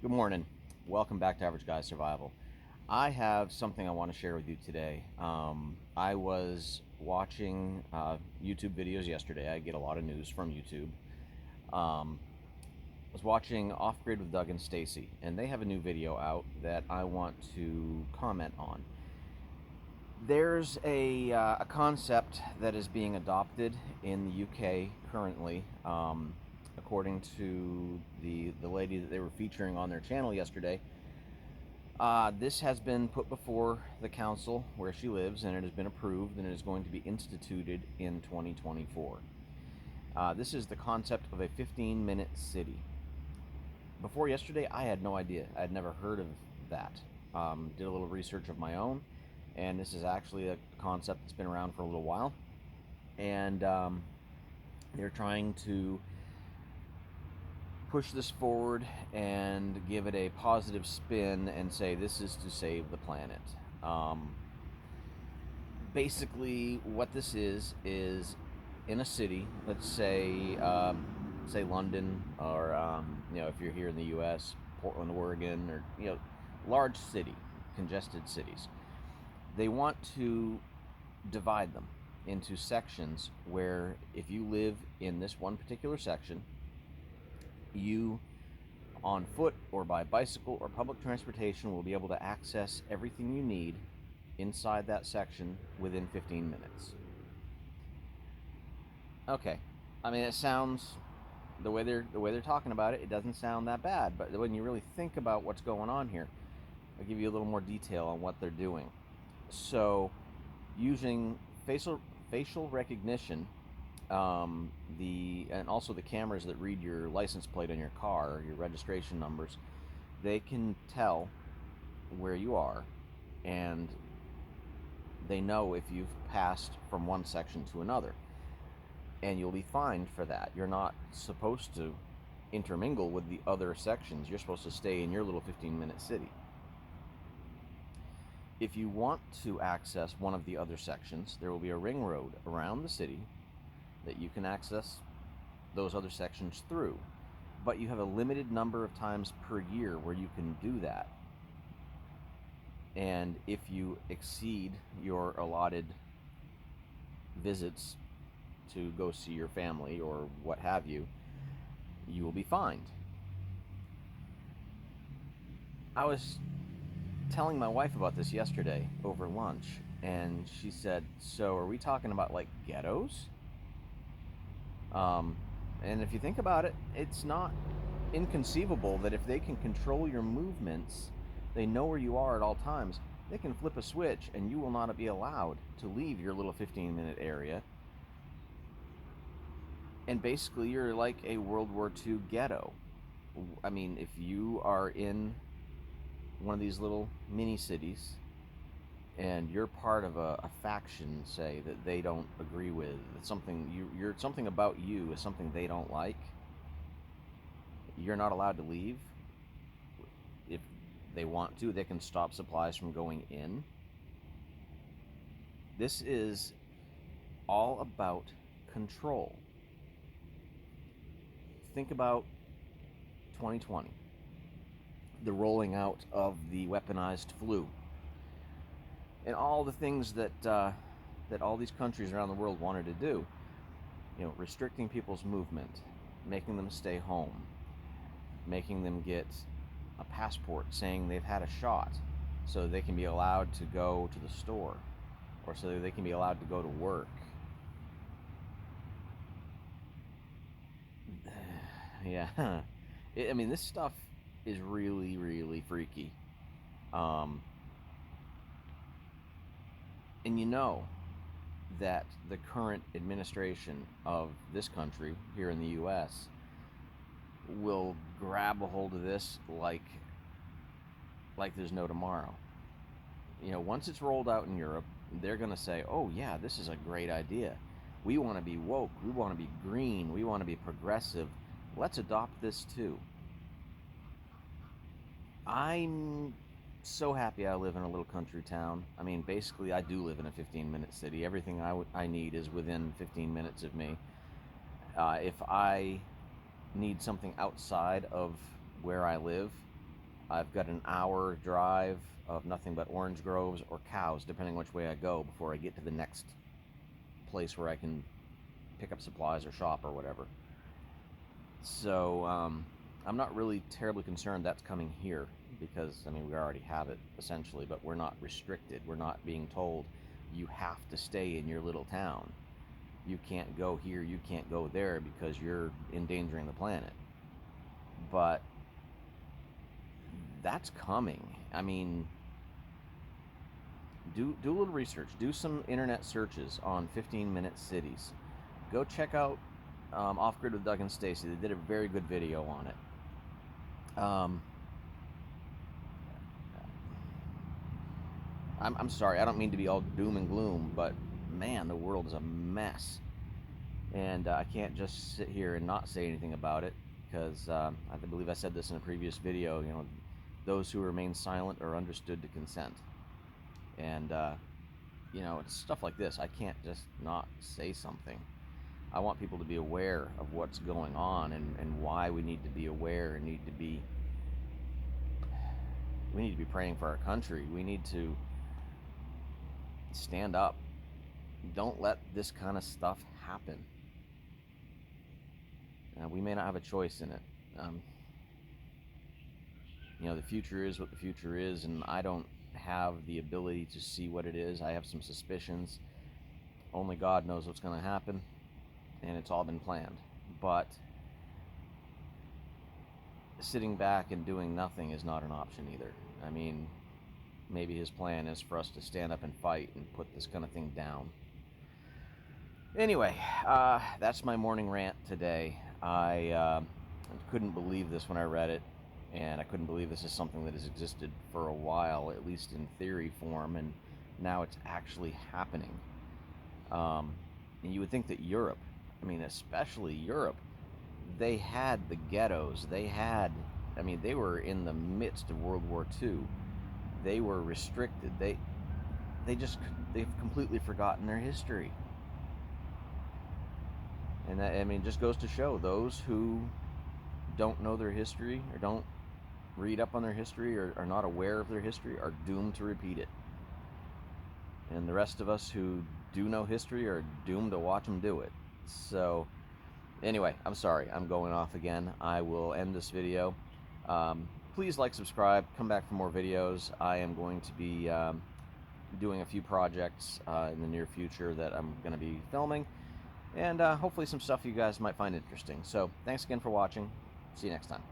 Good morning. Welcome back to Average Guy Survival. I have something I want to share with you today. I was watching YouTube videos yesterday. I get a lot of news from YouTube. I was watching Off Grid with Doug and Stacy, and they have a new video out that I want to comment on. There's a concept that is being adopted in the UK currently. According to the lady that they were featuring on their channel yesterday, this has been put before the council where she lives, and it has been approved, and it is going to be instituted in 2024. This is the concept of a 15-minute city. Before yesterday, I had no idea. I had never heard of that. Did a little research of my own, and this is actually a concept that's been around for a little while. And they're trying to push this forward and give it a positive spin and say this is to save the planet. Basically, what this is in a city, let's say London, or if you're here in the U.S., Portland, Oregon, or large city, congested cities. They want to divide them into sections where if you live in this one particular section, you on foot or by bicycle or public transportation will be able to access everything you need inside that section within 15 minutes. Okay, I mean, it sounds, the way they're talking about it, it doesn't sound that bad, but when you really think about what's going on here, I'll give you a little more detail on what they're doing. So, using facial recognition, and also the cameras that read your license plate on your car, or your registration numbers, they can tell where you are, and they know if you've passed from one section to another, and you'll be fined for that. You're not supposed to intermingle with the other sections. You're supposed to stay in your little 15-minute city. If you want to access one of the other sections, there will be a ring road around the city that you can access those other sections through. But you have a limited number of times per year where you can do that. And if you exceed your allotted visits to go see your family or what have you, you will be fined. I was telling my wife about this yesterday over lunch, and she said, so are we talking about like ghettos? And if you think about it, it's not inconceivable that if they can control your movements, they know where you are at all times, they can flip a switch and you will not be allowed to leave your little 15-minute area. And basically you're like a World War II ghetto. I mean, if you are in one of these little mini cities and you're part of a faction, say, that they don't agree with, something about you is something they don't like, you're not allowed to leave. If they want to, they can stop supplies from going in. This is all about control. Think about 2020, the rolling out of the weaponized flu, and all the things that all these countries around the world wanted to do. Restricting people's movement, making them stay home, making them get a passport saying they've had a shot so they can be allowed to go to the store, or so they can be allowed to go to work. Yeah, I mean, this stuff is really, really freaky. And you know that the current administration of this country here in the U.S. will grab a hold of this like there's no tomorrow. Once it's rolled out in Europe, they're going to say, oh yeah, this is a great idea. We want to be woke. We want to be green. We want to be progressive. Let's adopt this too. I'm so happy I live in a little country town. I mean, basically, I do live in a 15-minute city. Everything I need is within 15 minutes of me. If I need something outside of where I live, I've got an hour drive of nothing but orange groves or cows, depending which way I go, before I get to the next place where I can pick up supplies or shop or whatever. So I'm not really terribly concerned that's coming here, because I mean we already have it essentially, but we're not restricted. We're not being told you have to stay in your little town. You can't go here, you can't go there because you're endangering the planet. But that's coming. I mean, do a little research. Do some internet searches on 15-minute cities. Go check out Off Grid with Doug and Stacy. They did a very good video on it. I'm sorry, I don't mean to be all doom and gloom, but man, the world is a mess. And I can't just sit here and not say anything about it, because I believe I said this in a previous video, you know, those who remain silent are understood to consent. And, you know, it's stuff like this. I can't just not say something. I want people to be aware of what's going on, and why we need to be aware and need to be praying for our country. We need to stand up. Don't let this kind of stuff happen. We may not have a choice in it. You know, the future is what the future is, and I don't have the ability to see what it is. I have some suspicions. Only God knows what's going to happen, and it's all been planned. But sitting back and doing nothing is not an option either. I mean, maybe his plan is for us to stand up and fight and put this kind of thing down. Anyway, that's my morning rant today. I couldn't believe this when I read it, and I couldn't believe this is something that has existed for a while, at least in theory form, and now it's actually happening. And you would think that Europe, I mean, especially Europe, they had the ghettos. They were in the midst of World War II. They were restricted. They've completely forgotten their history. And that, I mean, just goes to show those who don't know their history, or don't read up on their history, or are not aware of their history, are doomed to repeat it. And the rest of us who do know history are doomed to watch them do it. So anyway, I'm sorry, I'm going off again. I will end this video. Please like, subscribe, come back for more videos. I am going to be doing a few projects in the near future that I'm going to be filming, and hopefully some stuff you guys might find interesting. So thanks again for watching. See you next time.